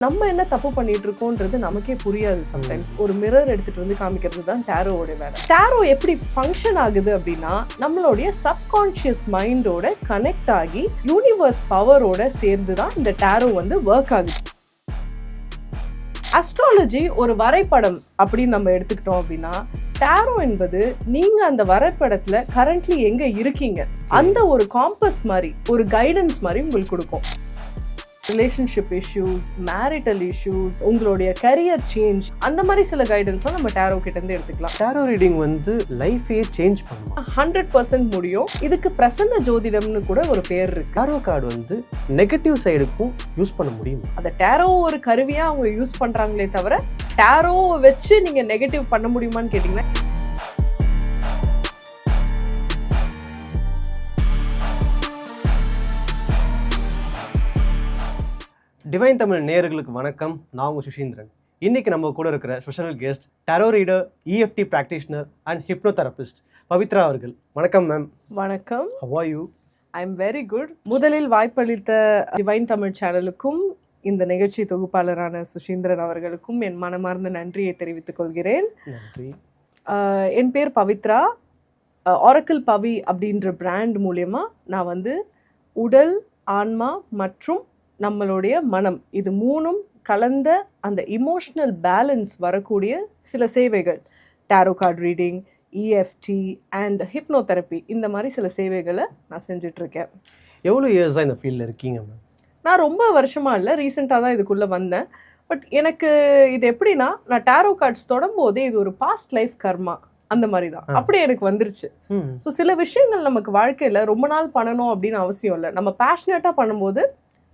நம்ம என்ன தப்பு பண்ணிட்டு இருக்கோன்றது நமக்கே புரியாது. சம்டைம்ஸ் ஒரு மிரர் எடுத்துட்டு வந்து காமிக்கிறது தான் டேரோவோட வேலை. டேரோ எப்படி ஃபங்க்ஷன் ஆகுது அப்படின்னா, நம்மளுடைய சப்கான்ஷியஸ் மைண்டோட கனெக்ட் ஆகி யூனிவர்ஸ் பவரோட சேர்ந்து தான் இந்த டேரோ வந்து ஒர்க் ஆகுது. அஸ்ட்ராலஜி ஒரு வரைபடம் அப்படின்னு நம்ம எடுத்துக்கிட்டோம் அப்படின்னா, டேரோ என்பது நீங்க அந்த வரைபடத்துல கரண்ட்லி எங்க இருக்கீங்க அந்த ஒரு காம்பஸ் மாதிரி, ஒரு கைடன்ஸ் மாதிரி உங்களுக்கு கொடுக்கும். ரிலேஷன்ஷிப் இஷ்யூஸ், மேரிட்டல் இஷ்யூஸ், உங்களுடைய கரியர் சேஞ்ச், அந்த மாதிரி சில கைடன்ஸை நம்ம டேரோ கிட்ட இருந்து எடுத்துக்கலாம். டேரோ ரீடிங் வந்து லைஃபையே சேஞ்ச் பண்ணுமா? 100% முடியும். இதுக்கு பிரசன்ன ஜோதிடம்னு கூட ஒரு பேர் இருக்கு. டேரோ கார்டு வந்து நெகட்டிவ் சைடுக்கும் யூஸ் பண்ண முடியும். அந்த டேரோ ஒரு கருவியா அவங்க யூஸ் பண்றாங்களே தவிர டேரோவை வச்சு நீங்க நெகட்டிவ் பண்ண முடியுமான்னு கேட்டீங்கன்னா, டிவைன் தமிழ் நேயர்களுக்கு வணக்கம். நான் உங்கள் சுஷீந்திரன். இன்னைக்கு நம்ம கூட இருக்கிற special guest tarot reader, EFT practitioner and hypnotherapist Pavithra அவர்கள். வணக்கம் மேம். வணக்கம். How are you? I am very good. முதலில் வாய்ப்பளித்த டிவைன் தமிழ் சேனலுக்கும் இந்த நிகழ்ச்சி தொகுப்பாளரான சுஷீந்திரன் அவர்களுக்கும் என் மனமார்ந்த நன்றியை தெரிவித்துக் கொள்கிறேன். நன்றி. என் பேர் பவித்ரா. ஆரக்கிள் பவி அப்படின்ற பிராண்ட் மூலயமா நான் வந்து உடல், ஆன்மா மற்றும் நம்மளுடைய மனம், இது மூணும் கலந்த அந்த இமோஷனல் பேலன்ஸ் வரக்கூடிய சில சேவைகள், tarot card reading, EFT and hypnotherapy, இந்த மாதிரி சில சேவைகளை நான் செஞ்சிட்ருக்கேன். எவ்வளோ இயர்ஸாக இந்த ஃபீல்டில் இருக்கீங்க மேம்? நான் ரொம்ப வருஷமாக இல்லை, ரீசெண்டாக தான் இதுக்குள்ளே வந்தேன். பட் எனக்கு இது எப்படின்னா, நான் டேரோ கார்ட்ஸ் தொடரும்போதே இது ஒரு பாஸ்ட் லைஃப் கர்மா அந்த மாதிரி தான் அப்படியே எனக்கு வந்துருச்சு. ஸோ சில விஷயங்கள் நமக்கு வாழ்க்கையில் ரொம்ப நாள் பண்ணணும் அப்படின்னு அவசியம் இல்லை. நம்ம பேஷனேட்டாக பண்ணும்போது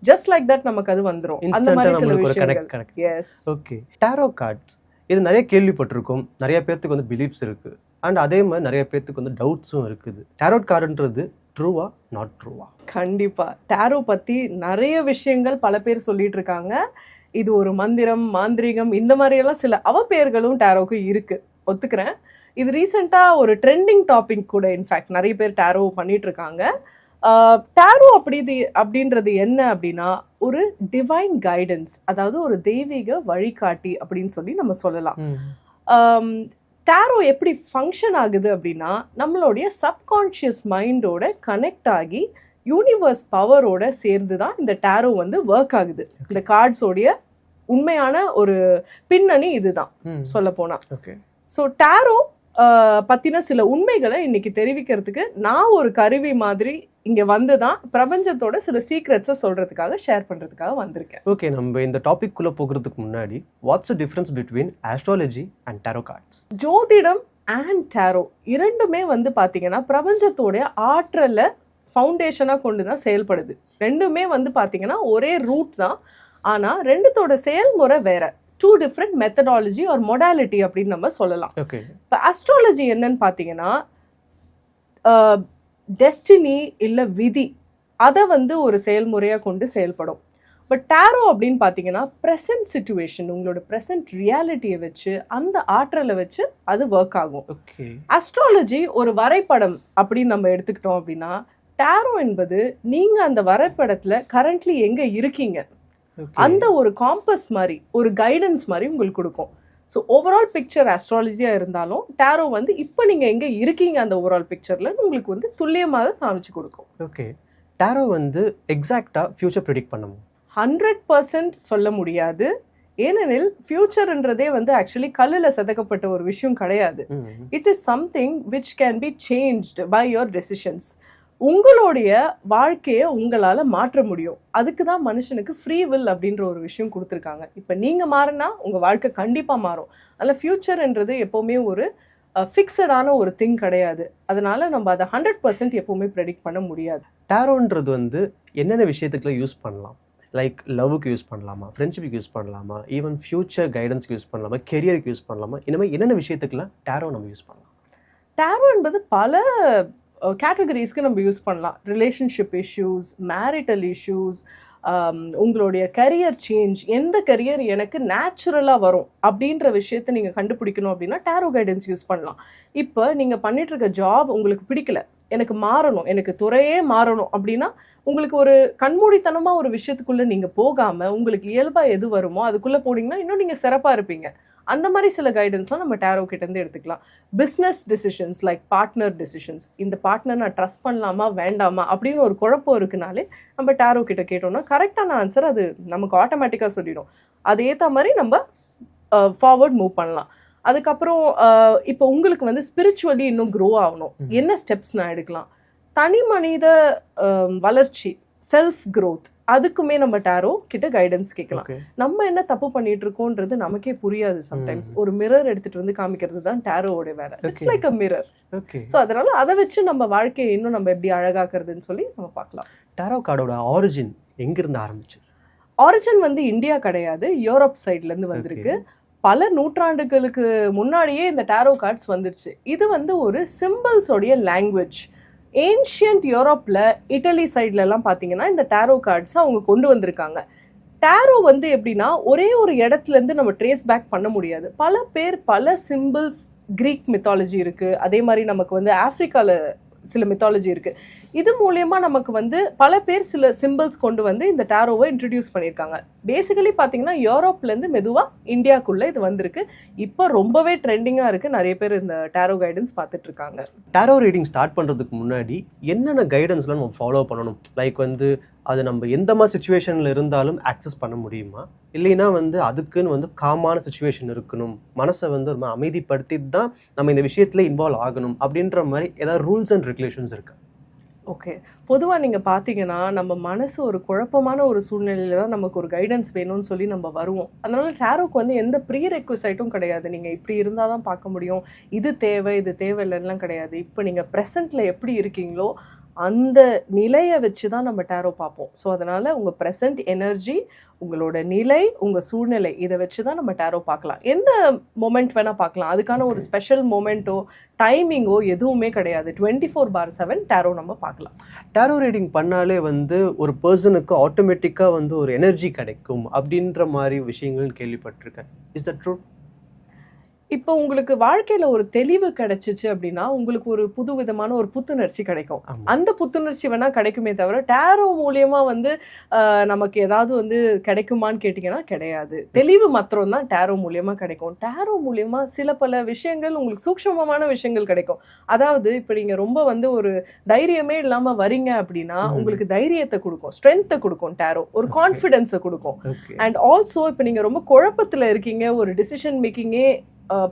ஜஸ்ட் லைக் தட் நமக்கு அது வந்துரும். அந்த மாதிரி சில விஷயங்கள். எஸ். ஓகே. டேரோ கார்ட்ஸ் இது நிறைய கேள்விப்பட்டிருக்கோம். நிறைய பேர்த்துக்கு வந்து பிலீஃப்ஸ் இருக்கு அண்ட் அதே மாதிரி நிறைய பேர்த்துக்கு வந்து டவுட்ஸும் இருக்குது. டேரோ கார்டுன்றது ட்ரூவா நாட் ட்ரூவா? கண்டிப்பா டேரோ பத்தி நிறைய விஷயங்கள் பல பேர் சொல்லிட்டு இருக்காங்க. இது ஒரு மந்திரம், மாந்திரிகம், இந்த மாதிரி எல்லாம் சில அவப்பெயர்களும் டேரோக்கு இருக்கு, ஒத்துக்கிறேன். இது ரீசெண்டா ஒரு ட்ரெண்டிங் டாபிக் கூட. இன்ஃபேக்ட் நிறைய பேர் டேரோ பண்ணிட்டு இருக்காங்க. டேரோ அப்படின்றது என்ன அப்படின்னா, ஒரு டிவைன் கைடன்ஸ், அதாவது ஒரு தெய்வீக வழிகாட்டி அப்படின்னு சொல்லி நம்ம சொல்லலாம். டேரோ எப்படி ஃபங்க்ஷன் ஆகுது அப்படின்னா, நம்மளுடைய சப்கான்ஷியஸ் மைண்டோட கனெக்ட் ஆகி யூனிவர்ஸ் பவரோட சேர்ந்து தான் இந்த டேரோ வந்து ஒர்க் ஆகுது. இந்த கார்ட்ஸோடைய உண்மையான ஒரு பின்னணி இதுதான் சொல்ல போனா. ஸோ டேரோ பத்தின சில உண்மைகளை இன்னைக்கு தெரிவிக்கிறதுக்கு நான் ஒரு கருவி மாதிரி இங்க வந்துதான் பிரபஞ்சத்தோட சில சீக்ரெட்ஸை சொல்றதுக்காக, ஷேர் பண்றதுக்காக வந்திருக்கேன். ஓகே, நம்ம இந்த டாபிக் குள்ள போகிறதுக்கு முன்னாடி, what's the difference between astrology and tarot cards? ஜோதிடம் அண்ட் டேரோ இரண்டுமே வந்து பாத்தீங்கன்னா பிரபஞ்சத்தோட ஆற்றல ஃபவுண்டேஷனா கொண்டுதான் செயல்படுது. ரெண்டுமே வந்து பாத்தீங்கன்னா ஒரே ரூட் தான். ஆனா ரெண்டுத்தோட செயல்முறை வேற. Two different methodology or modality அப்படின்னு நம்ம சொல்லலாம். இப்போ அஸ்ட்ராலஜி என்னன்னு பார்த்தீங்கன்னா, டெஸ்டினி இல்லை விதி, அதை வந்து ஒரு செயல்முறையாக கொண்டு செயல்படும். பட் டேரோ அப்படின்னு பார்த்தீங்கன்னா ப்ரெசன்ட் சிச்சுவேஷன், உங்களோட ப்ரெசன்ட் ரியாலிட்டியை வச்சு, அந்த ஆற்றலை வச்சு அது ஒர்க் ஆகும். அஸ்ட்ராலஜி ஒரு வரைபடம் அப்படின்னு நம்ம எடுத்துக்கிட்டோம் அப்படின்னா, டேரோ என்பது நீங்க அந்த வரைபடத்துல கரண்ட்லி எங்க இருக்கீங்க அந்த ஒரு காம்பஸ் மாதிரி, ஒரு கைடன்ஸ் மாதிரி உங்களுக்கு கொடுக்கும். ஸோ ஓவரால் பிக்சர் அஸ்ட்ராலஜியா இருந்தாலும் டேரோ வந்து இப்போ நீங்க எங்க இருக்கீங்க அந்த ஓவரால் பிக்சர்ல உங்களுக்கு வந்து துல்லியமாக காமிச்சு கொடுக்கும். ஓகே. டேரோ வந்து எக்ஸாக்டா ஃபியூச்சர் ப்ரெடிக்ட் பண்ணும்? 100% சொல்ல முடியாது. ஏனெனில் ஃபியூச்சர்ன்றதே வந்து ஆக்சுவலி கல்லில் செதுக்கப்பட்ட ஒரு விஷயம் கிடையாது. It is something which can be changed by your decisions. உங்களுடைய வாழ்க்கையை உங்களால் மாற்ற முடியும். அதுக்கு தான் மனுஷனுக்கு ஃப்ரீ வில் அப்படின்ற ஒரு விஷயம் கொடுத்துருக்காங்க. இப்போ நீங்கள் மாறினா உங்கள் வாழ்க்கை கண்டிப்பாக மாறும். அதில் ஃபியூச்சர்ன்றது எப்போவுமே ஒரு ஃபிக்ஸடான ஒரு திங் கிடையாது. அதனால நம்ம அதை 100% எப்போவுமே ப்ரெடிக்ட் பண்ண முடியாது. டேரோன்றது வந்து என்னென்ன விஷயத்துக்குலாம் யூஸ் பண்ணலாம்? லைக் லவ்வுக்கு யூஸ் பண்ணலாமா, ஃப்ரெண்ட்ஷிப்புக்கு யூஸ் பண்ணலாமா, ஈவன் ஃபியூச்சர் கைடன்ஸ்க்கு யூஸ் பண்ணலாமா, கெரியருக்கு யூஸ் பண்ணலாமா, இந்த மாதிரி என்னென்ன விஷயத்துக்குலாம் டேரோ நம்ம யூஸ் பண்ணலாம்? டேரோ என்பது பல கேட்டகரிஸ்க்கு நம்ம யூஸ் பண்ணலாம். ரிலேஷன்ஷிப் இஷ்யூஸ், மேரிட்டல் இஷ்யூஸ், உங்களுடைய கரியர் சேஞ்ச், எந்த கரியர் எனக்கு நேச்சுரலாக வரும் அப்படின்ற விஷயத்தை நீங்கள் கண்டுபிடிக்கணும் அப்படின்னா டேரோ கைடன்ஸ் யூஸ் பண்ணலாம். இப்போ நீங்கள் பண்ணிட்டு இருக்க ஜாப் உங்களுக்கு பிடிக்கல, எனக்கு மாறணும், எனக்கு துறையே மாறணும் அப்படின்னா உங்களுக்கு ஒரு கண்மூடித்தனமா ஒரு விஷயத்துக்குள்ள நீங்க போகாம உங்களுக்கு இயல்பா எது வருமோ அதுக்குள்ள போனீங்கன்னா இன்னும் நீங்க சிறப்பா இருப்பீங்க. அந்த மாதிரி சில கைடன்ஸ்லாம் நம்ம டேரோ கிட்ட இருந்து எடுத்துக்கலாம். Business decisions like partner decisions, இந்த பார்ட்னர் நான் ட்ரஸ்ட் பண்ணலாமா வேண்டாமா அப்படின்னு ஒரு குழப்பம் இருக்குனாலே நம்ம டேரோ கிட்ட கேட்டோம்னா கரெக்டான ஆன்சர் அது நமக்கு ஆட்டோமேட்டிக்காக சொல்லிடும். அது ஏற்ற மாதிரி நம்ம ஃபார்வர்ட் மூவ் பண்ணலாம். அதுக்கப்புறம் இப்போ உங்களுக்கு வந்து ஸ்பிரிச்சுவலி இன்னும் க்ரோ ஆகணும், என்ன ஸ்டெப்ஸ் நான் எடுக்கலாம், தனி மனித வளர்ச்சி, செல்ஃப் க்ரோத், அதுக்குமே நம்ம டேரோ கிட்ட கைடன்ஸ் கேட்கலாம். நம்ம என்ன தப்பு பண்ணிட்டு இருக்கோன்றது நமக்கே புரியாது சம்டைம்ஸ். ஒரு மிரர் எடுத்துட்டு வந்து காமிக்கிறது தான் டேரோவோட வேலை. It's like a mirror. So அதனால அதை வச்சு நம்ம வாழ்க்கையை இன்னும் நம்ம எப்படி அழகாக்குறதுன்னு சொல்லி நம்ம பார்க்கலாம். டேரோ கார்டோட ஆரிஜின் எங்கிருந்து ஆரம்பிச்சு? ஆரிஜின் வந்து இந்தியா கிடையாது, யூரோப் சைட்ல இருந்து வந்திருக்கு. பல நூற்றாண்டுகளுக்கு முன்னாடியே இந்த டேரோ கார்ட்ஸ் வந்துருச்சு. இது வந்து ஒரு சிம்பிள்ஸோடைய லாங்குவேஜ். ஏன்ஷியன்ட் யூரோப்பில் இட்டலி சைட்லலாம் பார்த்தீங்கன்னா இந்த டேரோ கார்ட்ஸை அவங்க கொண்டு வந்திருக்காங்க. டேரோ வந்து எப்படின்னா ஒரே ஒரு இடத்துலேருந்து நம்ம ட்ரேஸ் பேக் பண்ண முடியாது. பல பேர் பல சிம்பிள்ஸ், கிரீக் மித்தாலஜி இருக்குது, அதே மாதிரி நமக்கு வந்து ஆஃப்ரிக்காவில் சில மித்தாலஜி இருக்குது. இது மூலயமா நமக்கு வந்து பல பேர் சில சிம்பிள்ஸ் கொண்டு வந்து இந்த டேரோவை இன்ட்ரடியூஸ் பண்ணியிருக்காங்க. பேசிக்கலி பார்த்தீங்கன்னா யூரோப்லேருந்து மெதுவாக இந்தியாவுக்குள்ளே இது வந்திருக்கு. இப்போ ரொம்பவே ட்ரெண்டிங்காக இருக்குது, நிறைய பேர் இந்த டேரோ கைடன்ஸ் பார்த்துட்டு இருக்காங்க. டேரோ ரீடிங் ஸ்டார்ட் பண்ணுறதுக்கு முன்னாடி என்னென்ன கைடன்ஸ்லாம் நம்ம ஃபாலோ பண்ணணும்? லைக் வந்து அது நம்ம எந்த மாதிரி சுச்சுவேஷனில் இருந்தாலும் ஆக்சஸ் பண்ண முடியுமா, இல்லைன்னா வந்து அதுக்குன்னு வந்து காமான சுச்சுவேஷன் இருக்கணும், மனசை வந்து ஒரு அமைதிப்படுத்தி தான் நம்ம இந்த விஷயத்தில் இன்வால்வ் ஆகணும் அப்படின்ற மாதிரி ஏதாவது ரூல்ஸ் அண்ட் ரெகுலேஷன்ஸ் இருக்கு? ஓகே, பொதுவாக நீங்கள் பார்த்தீங்கன்னா நம்ம மனசு ஒரு குழப்பமான ஒரு சூழ்நிலையில் தான் நமக்கு ஒரு கைடன்ஸ் வேணும்னு சொல்லி நம்ம வருவோம். அதனால டேரோக்கு வந்து எந்த ப்ரீ ரெக்வசைட்டும் கிடையாது. நீங்கள் இப்படி இருந்தால் தான் பார்க்க முடியும், இது தேவை இது தேவையில்லைலாம் கிடையாது. இப்போ நீங்கள் ப்ரெசண்ட்டில் எப்படி இருக்கீங்களோ அந்த நிலையை வச்சு தான் நம்ம டேரோ பார்ப்போம். ஸோ அதனால் உங்கள் ப்ரெசன்ட் எனர்ஜி, உங்களோட நிலை, உங்கள் சூழ்நிலை, இதை வச்சு தான் நம்ம டேரோ பார்க்கலாம். எந்த மொமெண்ட் வேணால் பார்க்கலாம். அதுக்கான ஒரு ஸ்பெஷல் மொமெண்ட்டோ டைமிங்கோ எதுவுமே கிடையாது. 24/7 டேரோ நம்ம பார்க்கலாம். டேரோ ரீடிங் பண்ணாலே வந்து ஒரு பர்சனுக்கு ஆட்டோமேட்டிக்காக வந்து ஒரு எனர்ஜி கிடைக்கும் அப்படின்ற மாதிரி விஷயங்கள் கேள்விப்பட்டிருக்கேன். Is that true? இப்போ உங்களுக்கு வாழ்க்கையில் ஒரு தெளிவு கிடைச்சிச்சு அப்படின்னா உங்களுக்கு ஒரு புது விதமான ஒரு புத்துணர்ச்சி கிடைக்கும். அந்த புத்துணர்ச்சி வேணால் கிடைக்குமே தவிர டேரோ மூலியமா வந்து நமக்கு ஏதாவது வந்து கிடைக்குமான்னு கேட்டிங்கன்னா கிடையாது. தெளிவு மாத்திரம் தான் டேரோ மூலியமா கிடைக்கும். டேரோ மூலியமா சில பல விஷயங்கள் உங்களுக்கு சூக்ஷ்மமான விஷயங்கள் கிடைக்கும். அதாவது இப்போ நீங்கள் ரொம்ப வந்து ஒரு தைரியமே இல்லாமல் வரீங்க அப்படின்னா உங்களுக்கு தைரியத்தை கொடுக்கும், ஸ்ட்ரென்த்தை கொடுக்கும் டேரோ, ஒரு கான்ஃபிடென்ஸை கொடுக்கும். அண்ட் ஆல்சோ இப்போ நீங்கள் ரொம்ப குழப்பத்தில் இருக்கீங்க, ஒரு டிசிஷன் மேக்கிங்கே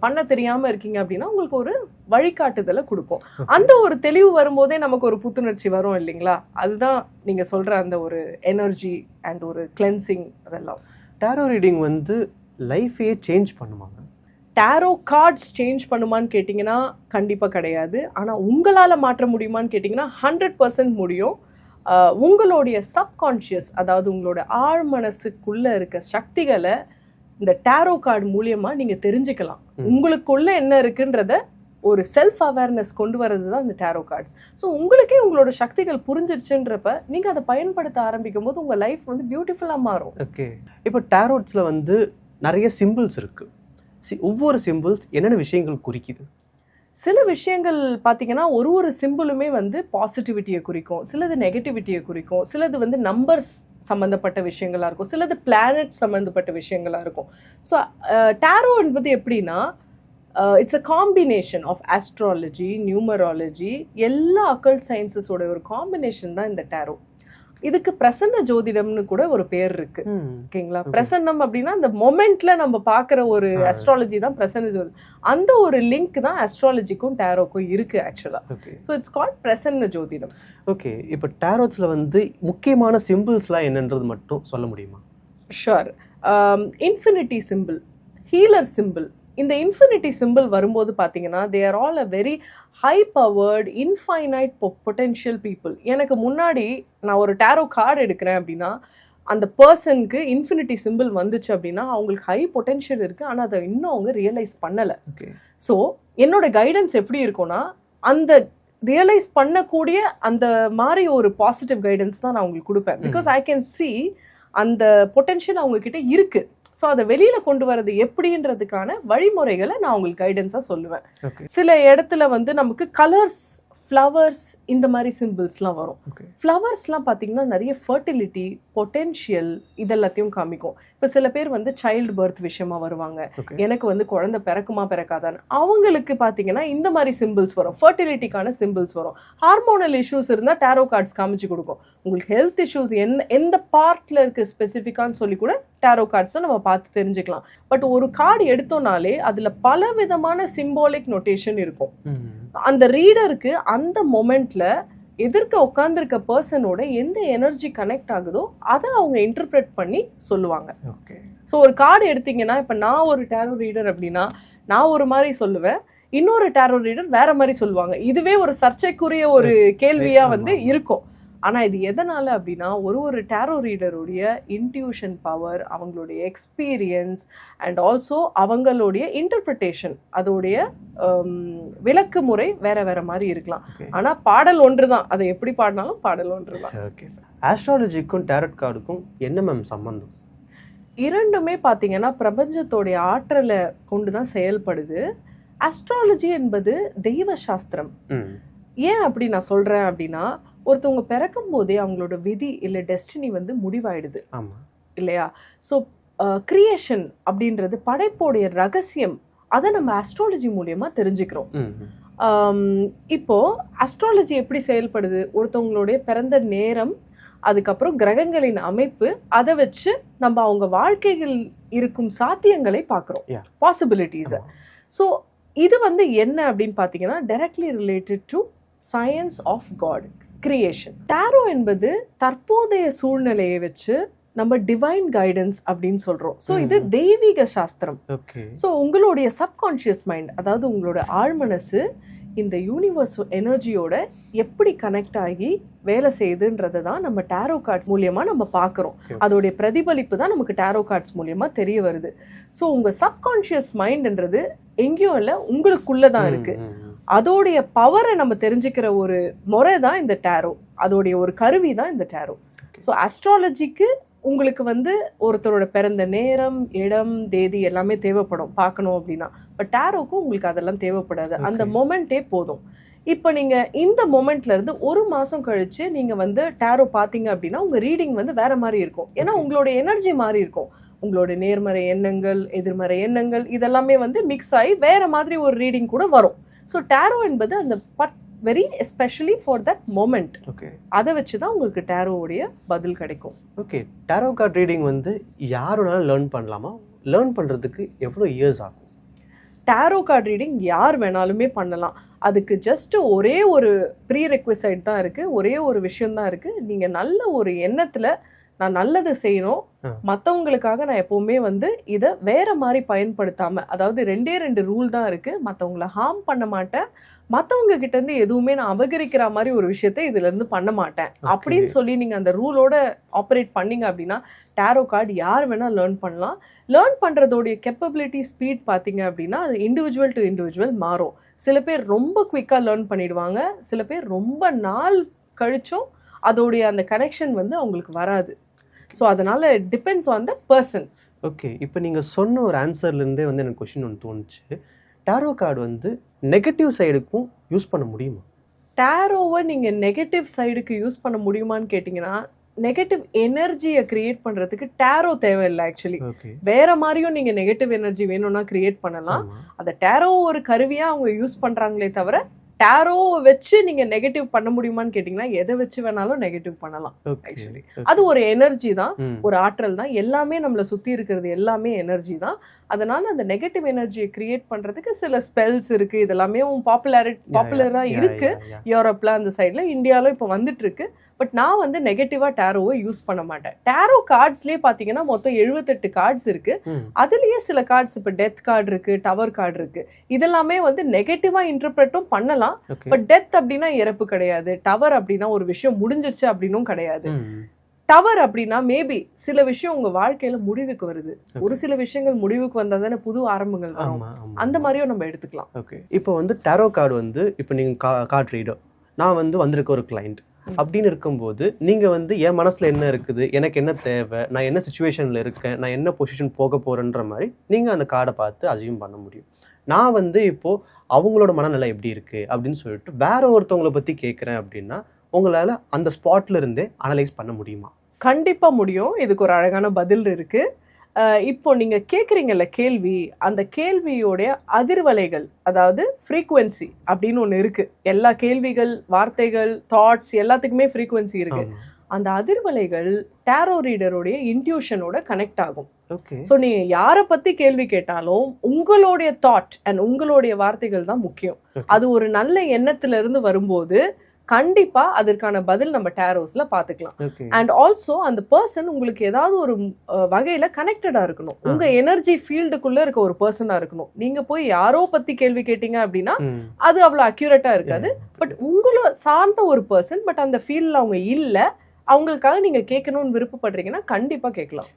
பண்ண தெரியாம இருக்கீங்க அப்படின்னா உங்களுக்கு ஒரு வழிகாட்டுதலை கொடுக்கும். அந்த ஒரு தெளிவு வரும்போதே நமக்கு ஒரு புத்துணர்ச்சி வரும் இல்லைங்களா? அதுதான் நீங்க சொல்ற அந்த ஒரு எனர்ஜி அண்ட் ஒரு கிளென்சிங். அதெல்லாம் டேரோ ரீடிங் வந்து லைஃபையே சேஞ்ச் பண்ணுவாங்க. டேரோ கார்ட்ஸ் சேஞ்ச் பண்ணுமான்னு கேட்டிங்கன்னா கண்டிப்பாக கிடையாது. ஆனால் உங்களால் மாற்ற முடியுமான்னு கேட்டிங்கன்னா 100% முடியும். உங்களுடைய சப்கான்ஷியஸ், அதாவது உங்களோட ஆழ் மனசுக்குள்ளே இருக்க சக்திகளை இந்த டேரோ கார்டு மூலியமா நீங்க தெரிஞ்சுக்கலாம். உங்களுக்குள்ள என்ன இருக்குன்றத ஒரு செல்ஃப் அவேர்னஸ் கொண்டு வரது தான் இந்த டேரோ கார்ட்ஸ். ஸோ உங்களுக்கே உங்களோட சக்திகள் புரிஞ்சிருச்சுன்றப்ப நீங்க அதை பயன்படுத்த ஆரம்பிக்கும் போது உங்க லைஃப் வந்து பியூட்டிஃபுல்லா மாறும். ஓகே, இப்போ டேரோட்ஸ்ல வந்து நிறைய சிம்பிள்ஸ் இருக்கு. ஒவ்வொரு சிம்பிள்ஸ் என்னென்ன விஷயங்கள் குறிக்குது? சில விஷயங்கள் பார்த்தீங்கன்னா ஒரு சிம்பிளுமே வந்து பாசிட்டிவிட்டியை குறிக்கும், சிலது நெகட்டிவிட்டியை குறிக்கும், சிலது வந்து நம்பர்ஸ் சம்மந்தப்பட்ட விஷயங்களாக இருக்கும், சிலது பிளானட் சம்மந்தப்பட்ட விஷயங்களாக இருக்கும். ஸோ டேரோ என்பது எப்படின்னா it's a combination of astrology, numerology, எல்லா அக்கல்ட் சயின்சஸோட ஒரு காம்பினேஷன் தான் இந்த டேரோ. இதுக்கு பிரசன்ன ஜோதிடம்னு கூட ஒரு பேர் இருக்கு. ஓகேங்களா? பிரசன்னம் அப்படின்னா அந்த மொமெண்ட்ல நம்ம பாக்குற ஒரு அஸ்ட்ராலஜி தான் பிரசன்ன ஜோதிடம். அந்த ஒரு லிங்க் தான் அஸ்ட்ராலஜிக்கும் டேரோக்கும் இருக்கு ஆக்சுவலா. ஸோ இட்ஸ் கால்ட் பிரசன்ன ஜோதிடம். ஓகே, இப்போ டேரோட்ஸ்ல வந்து முக்கியமான சிம்பிள்ஸ்லாம் என்னன்றது மட்டும் சொல்ல முடியுமா? Sure. Infinity simple, healer simple. இந்த இன்ஃபினிட்டி சிம்பிள் வரும்போது பார்த்தீங்கன்னா they are all a very high powered infinite potential people. எனக்கு முன்னாடி நான் ஒரு டேரோ கார்டு எடுக்கிறேன் அப்படின்னா அந்த பர்சனுக்கு இன்ஃபினிட்டி சிம்பிள் வந்துச்சு அப்படின்னா அவங்களுக்கு ஹை பொட்டென்ஷியல் இருக்குது, ஆனால் அதை இன்னும் அவங்க ரியலைஸ் பண்ணலை. ஸோ என்னோட கைடன்ஸ் எப்படி இருக்கும்னா அந்த ரியலைஸ் பண்ணக்கூடிய அந்த மாதிரி ஒரு பாசிட்டிவ் கைடன்ஸ் தான் நான் அவங்களுக்கு கொடுப்பேன். பிகாஸ் ஐ கேன் சி அந்த பொட்டென்ஷியல் அவங்கக்கிட்ட இருக்குது. ஸோ அதை வெளியில் கொண்டு வரது எப்படின்றதுக்கான வழிமுறைகளை நான் உங்களுக்கு கைடன்ஸாக சொல்லுவேன். சில இடத்துல வந்து நமக்கு கலர்ஸ் ஃப்ளவர்ஸ் இந்த மாதிரி சிம்பிள்ஸ்லாம் வரும். ஓகே. ஃப்ளவர்ஸ்லாம் பார்த்தீங்கன்னா நிறைய ஃபர்டிலிட்டி, பொட்டென்ஷியல் இதெல்லாத்தையும் காமிக்கும். இப்போ சில பேர் வந்து சைல்டு பர்த் விஷயமா வருவாங்க, ஓகே. எனக்கு வந்து குழந்தை பிறக்குமா பிறக்காதான்னு. அவங்களுக்கு பார்த்தீங்கன்னா இந்த மாதிரி சிம்பிள்ஸ் வரும், ஃபர்டிலிட்டிக்கான சிம்பிள்ஸ் வரும். ஹார்மோனல் இஷ்யூஸ் இருந்தால் டேரோ கார்ட்ஸ் காமிச்சு கொடுக்கும். உங்களுக்கு ஹெல்த் இஷ்யூஸ் எந்த பார்ட்ல இருக்கு ஸ்பெசிஃபிக்கான்னு சொல்லி கூட டேரோ கார்ட்ஸை நம்ம பார்த்து தெரிஞ்சுக்கலாம். பட் ஒரு கார்டு எடுத்தோம்னாலே அதுல பல விதமான சிம்பாலிக் நோட்டேஷன் இருக்கும். அந்த ரீடருக்கு அந்த மொமெண்ட்ல எதிர்க்க உட்கார்ந்துருக்க பர்சனோட எந்த எனர்ஜி கனெக்ட் ஆகுதோ அதை அவங்க இன்டர்பிரேட் பண்ணி சொல்லுவாங்க. ஓகே. ஸோ ஒரு கார்டு எடுத்தீங்கன்னா, இப்போ நான் ஒரு டேரோ ரீடர் அப்படின்னா நான் ஒரு மாதிரி சொல்லுவேன், இன்னொரு டேரோ ரீடர் வேற மாதிரி சொல்லுவாங்க. இதுவே ஒரு சர்ச்சைக்குரிய ஒரு கேள்வியா வந்து இருக்கும். ஆனா இது எதனால அப்படின்னா, ஒரு டேரோ ரீடருடைய இன்ட்யூஷன் பவர், அவங்களுடைய எக்ஸ்பீரியன்ஸ் அண்ட் ஆல்சோ அவங்களுடைய இன்டர்பிரிட்டேஷன், அதோடைய விளக்கு முறை வேற வேற மாதிரி இருக்கலாம். ஆனா பாடல் ஒன்று தான், அதை எப்படி பாடினாலும் பாடல் ஒன்று தான். ஓகே. ஆஸ்ட்ராலஜிக்கும் டேரட் கார்டுக்கும் என்ன மேம் சம்பந்தம்? இரண்டுமே பார்த்தீங்கன்னா பிரபஞ்சத்தோடைய ஆற்றலை கொண்டு தான் செயல்படுது. ஆஸ்ட்ராலஜி என்பது தெய்வ சாஸ்திரம். ஏன் அப்படி நான் சொல்றேன் அப்படின்னா, ஒருத்தவங்க பிறக்கும் போதே அவங்களோட விதி இல்லை டெஸ்டினி வந்து முடிவாயிடுது இல்லையா? ஸோ கிரியேஷன் அப்படின்றது படைப்போடைய ரகசியம், அதை நம்ம ஆஸ்ட்ராலஜி மூலியமா தெரிஞ்சுக்கிறோம். இப்போ ஆஸ்ட்ராலஜி எப்படி செயல்படுது, ஒருத்தவங்களுடைய பிறந்த நேரம், அதுக்கப்புறம் கிரகங்களின் அமைப்பு, அதை வச்சு நம்ம அவங்க வாழ்க்கைகள் இருக்கும் சாத்தியங்களை பார்க்குறோம், பாசிபிலிட்டிஸை. ஸோ இது வந்து என்ன அப்படின்னு பார்த்தீங்கன்னா, directly related to science of God, creation. Tarot என்பது தற்போதைய சூழ்நிலையை வச்சு நம்ம டிவைன் கைடன்ஸ் அப்படின்னு சொல்றோம். ஸோ இது தெய்வீக சாஸ்திரம். ஸோ உங்களுடைய சப்கான்ஷியஸ் மைண்ட், அதாவது உங்களோட ஆழ்மனசு இந்த யூனிவர்ஸ் எனர்ஜியோட எப்படி கனெக்ட் ஆகி வேலை செய்யுதுன்றதை தான் நம்ம டேரோ கார்ட்ஸ் மூலியமா நம்ம பார்க்குறோம். அதோடைய பிரதிபலிப்பு தான் நமக்கு டேரோ கார்ட்ஸ் மூலியமா தெரிய வருது. ஸோ உங்க சப்கான்ஷியஸ் மைண்ட்ன்றது எங்கேயும் இல்லை, உங்களுக்குள்ள தான் இருக்கு. அதோடைய பவரை நம்ம தெரிஞ்சுக்கிற ஒரு முறை தான் இந்த டேரோ, அதோடைய ஒரு கருவி தான் இந்த டேரோ. ஸோ ஆஸ்ட்ராலஜிக்கு உங்களுக்கு வந்து ஒருத்தரோட பிறந்த நேரம், இடம், தேதி எல்லாமே தேவைப்படும் பார்க்கணும் அப்படின்னா. பட் டேரோக்கும் உங்களுக்கு அதெல்லாம் தேவைப்படாது, அந்த மொமெண்ட்டே போதும். இப்போ நீங்க இந்த மொமெண்ட்ல இருந்து ஒரு மாசம் கழிச்சு நீங்க வந்து டேரோ பார்த்தீங்க அப்படின்னா உங்க ரீடிங் வந்து வேற மாதிரி இருக்கும். ஏன்னா உங்களோட எனர்ஜி மாறி இருக்கும். உங்களோட நேர்மறை எண்ணங்கள், எதிர்மறை எண்ணங்கள் இதெல்லாமே வந்து மிக்ஸ் ஆகி வேற மாதிரி ஒரு ரீடிங் கூட வரும். ஸோ டேரோ என்பது அந்த very especially for that moment. Okay. அதை வச்சு தான் உங்களுக்கு டேரோவுடைய பதில் கிடைக்கும். ஓகே. டேரோ கார்ட் ரீடிங் வந்து யாருனாலும் லேர்ன் பண்ணலாமா? லேர்ன் பண்ணுறதுக்கு எவ்வளோ இயர்ஸ் ஆகும்? டேரோ கார்ட் ரீடிங் யார் வேணாலுமே பண்ணலாம். அதுக்கு ஜஸ்ட் ஒரே ஒரு ப்ரீ ரெக்வசைட் தான் இருக்குது, ஒரே ஒரு விஷயம் தான் இருக்குது. நீங்கள் நல்ல ஒரு எண்ணத்தில் நான் நல்லது செய்யணும், மற்றவங்களுக்காக நான் எப்போவுமே வந்து இதை வேற மாதிரி பயன்படுத்தாமல், அதாவது 2 ரூல் தான் இருக்குது. மற்றவங்கள ஹார்ம் பண்ண மாட்டேன், மற்றவங்க கிட்ட இருந்து எதுவுமே நான் அபகரிக்கிற மாதிரி ஒரு விஷயத்த இதுல இருந்து பண்ண மாட்டேன் அப்படின்னு சொல்லி நீங்க அந்த ரூலோட ஆப்ரேட் பண்ணீங்க அப்படின்னா டேரோ கார்டு யார் வேணா லேர்ன் பண்ணலாம். லேர்ன் பண்றதோடைய கேப்பபிலிட்டி, ஸ்பீட் பார்த்தீங்க அப்படின்னா அது இண்டிவிஜுவல் டு இண்டிவிஜுவல் மாறும். சில பேர் ரொம்ப குவிக்கா லேர்ன் பண்ணிடுவாங்க, சில பேர் ரொம்ப நாள் கழிச்சும் அதோடைய அந்த கனெக்ஷன் வந்து அவங்களுக்கு வராது. ஸோ அதனால depends on the person. Okay. இப்போ நீங்கள் சொன்ன ஒரு ஆன்சர்லேருந்தே வந்து எனக்கு கொஷின் ஒன்று தோணுச்சு. டேரோ கார்டு வந்து நெகட்டிவ் சைடுக்கும் யூஸ் பண்ண முடியுமா? டேரோவை நீங்கள் நெகட்டிவ் சைடுக்கு யூஸ் பண்ண முடியுமான்னு கேட்டிங்கன்னா, நெகட்டிவ் எனர்ஜியை கிரியேட் பண்ணுறதுக்கு டேரோ தேவையில்லை. ஆக்சுவலி வேற மாதிரியும் நீங்கள் நெகட்டிவ் எனர்ஜி வேணும்னா கிரியேட் பண்ணலாம். அதை டேரோ ஒரு கருவியாக அவங்க யூஸ் பண்ணுறாங்களே தவிர டேரோ வச்சு நீங்க நெகட்டிவ் பண்ண முடியுமான்னு கேட்டீங்கன்னா எதை வச்சு வேணாலும் நெகட்டிவ் பண்ணலாம். ஆக்சுவலி அது ஒரு எனர்ஜி தான், ஒரு ஆற்றல் தான். எல்லாமே நம்மளை சுத்தி இருக்கிறது எல்லாமே எனர்ஜி தான். அதனால அந்த நெகட்டிவ் எனர்ஜியை கிரியேட் பண்றதுக்கு சில ஸ்பெல்ஸ் இருக்கு. இதெல்லாமே பாப்புலரா இருக்கு யூரோப்ல, அந்த சைட்ல, இந்தியாவில இப்போ வந்துட்டு இருக்கு. பட் நான் வந்து நெகட்டிவா டேரோவை யூஸ் பண்ண மாட்டேன். டேரோ கார்ட்ஸ்லயே பாத்தீங்கன்னா மொத்தம் 78 கார்ட்ஸ் இருக்கு. அதுலயே சில கார்ட்ஸ் இப்ப டெத் கார்டு இருக்கு, டவர் கார்டு இருக்கு. இதெல்லாமே வந்து நெகட்டிவா இன்டர்பிரட்டும் பண்ணலாம். பட் டெத் அப்படின்னா இறப்பு கிடையாது, டவர் அப்படின்னா ஒரு விஷயம் முடிஞ்சிருச்சு அப்படின்னும் கிடையாது. டவர் அப்படின்னா மேபி சில விஷயம் உங்க வாழ்க்கையில முடிவுக்கு வருது. ஒரு சில விஷயங்கள் முடிவுக்கு வந்தா தானே புது ஆரம்பங்கள் வரும். அந்த மாதிரியும் நம்ம எடுத்துக்கலாம். ஓகே. இப்போ வந்து டேரோ கார்டு வந்து இப்போ நீங்க கார்டு ரீடர், நான் வந்து வந்திருக்க ஒரு கிளைண்ட் அப்படின்னு இருக்கும்போது நீங்கள் வந்து என் மனசில் என்ன இருக்குது, எனக்கு என்ன தேவை, நான் என்ன சுச்சுவேஷனில் இருக்கேன், நான் என்ன பொசிஷன் போக போகிறேன்ற மாதிரி நீங்கள் அந்த கார்டை பார்த்து அஜீவ் பண்ண முடியும். நான் வந்து இப்போ அவங்களோட மனநிலை எப்படி இருக்கு அப்படின்னு சொல்லிட்டு வேற ஒருத்தவங்களை பத்தி கேட்குறேன் அப்படின்னா உங்களால அந்த ஸ்பாட்ல இருந்தே அனலைஸ் பண்ண முடியுமா? கண்டிப்பா முடியும். இதுக்கு ஒரு அழகான பதில் இருக்கு. இப்போ நீங்க கேக்குறீங்கல்ல கேள்வி, அந்த கேள்வியோடைய அதிர்வலைகள், அதாவது ஃப்ரீக்வன்சி அப்படின்னு ஒண்ணு இருக்கு. எல்லா கேள்விகள், வார்த்தைகள், தாட்ஸ் எல்லாத்துக்குமே ஃப்ரீக்வன்சி இருக்கு. ஆமா. அந்த அதிர்வலைகள் டாரோ ரீடருடைய இன்ட்யூஷனோட கனெக்ட் ஆகும். ஓகே. ஸோ நீங்க யாரை பத்தி கேள்வி கேட்டாலும் உங்களுடைய தாட் அண்ட் உங்களுடைய வார்த்தைகள் தான் முக்கியம். Okay. அது ஒரு நல்ல எண்ணத்துல இருந்து வரும்போது கண்டிப்பா அதற்கான பதில் நம்ம டாரோஸ்ல பாத்துக்கலாம். ஓகே. அண்ட் ஆல்சோ அந்த பர்சன் உங்களுக்கு ஏதாவது ஒரு வகையில கனெக்டடா இருக்கணும். உங்க எனர்ஜி ஃபீல்டுக்குள்ள இருக்க ஒரு பர்சனா இருக்கணும். நீங்க போய் யாரோ பத்தி கேள்வி கேட்டீங்க அப்படின்னா அது அவ்வளவு அக்யூரேட்டா இருக்காது. பட் உங்களை சார்ந்த ஒரு பர்சன், பட் அந்த ஃபீல்ட்ல அவங்க இல்ல, அவங்களுக்காக நீங்க கேட்கணும்னு விருப்பப்படுறீங்கன்னா கண்டிப்பா கேட்கலாம்.